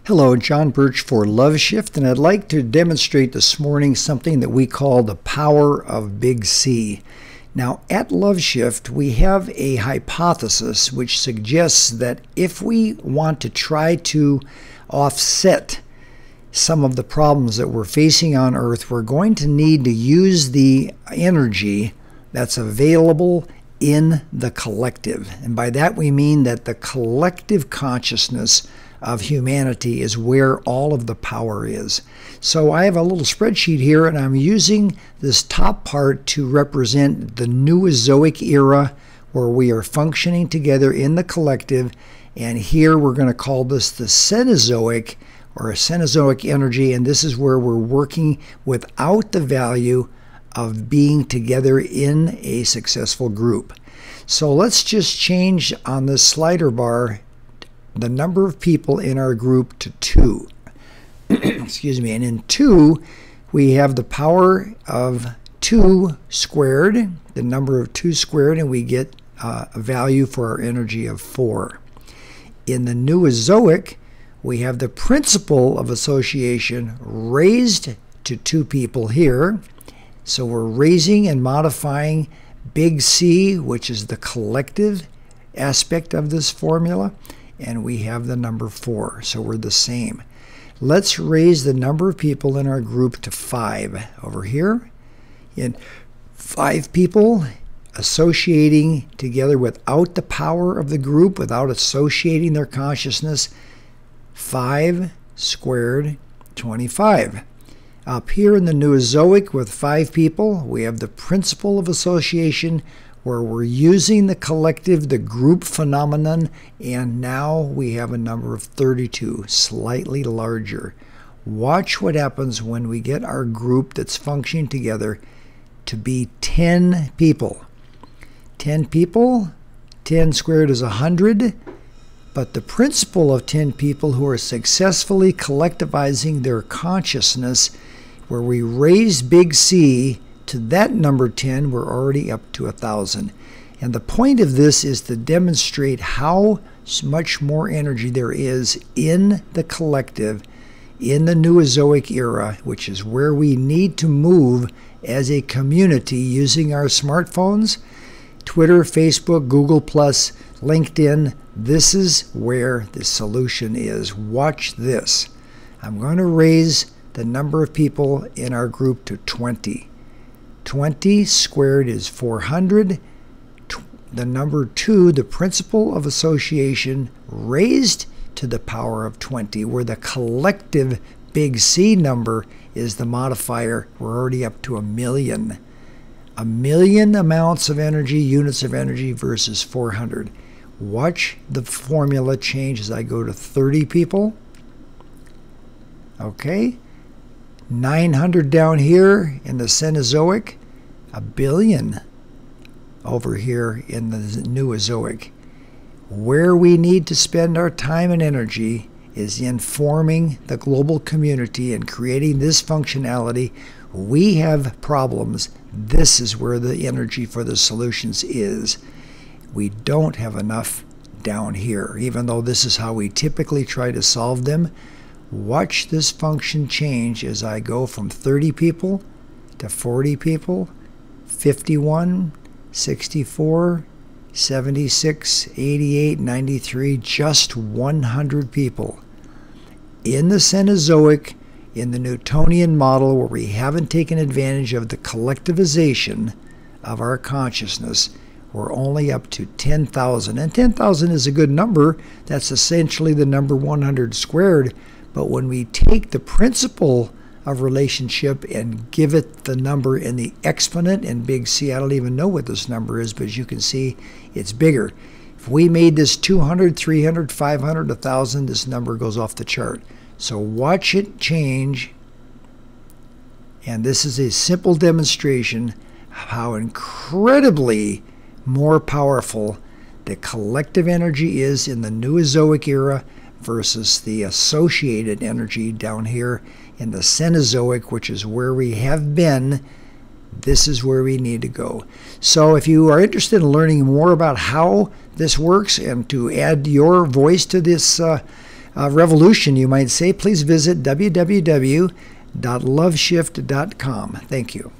Hello, John Birch for LoveShift, and I'd like to demonstrate this morning something that we call the power of Big C. Now, at LoveShift, we have a hypothesis which suggests that if we want to try to offset some of the problems that we're facing on Earth, we're going to need to use the energy that's available in the collective. And by that we mean that the collective consciousness of humanity is where all of the power is. So I have a little spreadsheet here, and I'm using this top part to represent the Neozoic era, where we are functioning together in the collective. And here we're going to call this the Cenozoic, or Cenozoic energy, and this is where we're working without the value of being together in a successful group. So let's just change on this slider bar the number of people in our group to 2. Excuse me. And in 2, we have the power of 2 squared, the number of 2 squared, and we get a value for our energy of 4. In the Neozoic, we have the principle of association raised to 2 people here. So we're raising and modifying Big C, which is the collective aspect of this formula, and we have the number 4, so we're the same. Let's raise the number of people in our group to 5 over here. And 5 people associating together without the power of the group, without associating their consciousness. 5 squared, 25. Up here in the Neozoic with 5 people, we have the principle of association, where we're using the collective, the group phenomenon, and now we have a number of 32, slightly larger. Watch what happens when we get our group that's functioning together to be 10 people. 10 people, 10 squared is 100, but the principle of 10 people who are successfully collectivizing their consciousness, where we raise Big C to that number 10, we're already up to 1,000. And the point of this is to demonstrate how much more energy there is in the collective, in the Neozoic era, which is where we need to move as a community using our smartphones, Twitter, Facebook, Google+, LinkedIn. This is where the solution is. Watch this. I'm going to raise the number of people in our group to 20. 20 squared is 400. The number 2, the principle of association, raised to the power of 20, where the collective Big C number is the modifier. We're already up to 1,000,000. 1,000,000 amounts of energy, units of energy versus 400. Watch the formula change as I go to 30 people. Okay. 900 down here in the Cenozoic, 1,000,000,000 over here in the Neozoic. Where we need to spend our time and energy is in forming the global community and creating this functionality. We have problems. This is where the energy for the solutions is. We don't have enough down here, even though this is how we typically try to solve them. Watch this function change as I go from 30 people to 40 people, 51, 64, 76, 88, 93, just 100 people. In the Cenozoic, in the Newtonian model, where we haven't taken advantage of the collectivization of our consciousness, we're only up to 10,000. And 10,000 is a good number. That's essentially the number 100 squared. But when we take the principle of relationship and give it the number in the exponent in Big C, I don't even know what this number is, but as you can see, it's bigger. If we made this 200, 300, 500, 1,000, this number goes off the chart. So watch it change. And this is a simple demonstration of how incredibly more powerful the collective energy is in the Neozoic era versus the associated energy down here in the Cenozoic, which is where we have been. This is where we need to go. So if you are interested in learning more about how this works and to add your voice to this revolution, you might say, please visit www.loveshift.com. Thank you.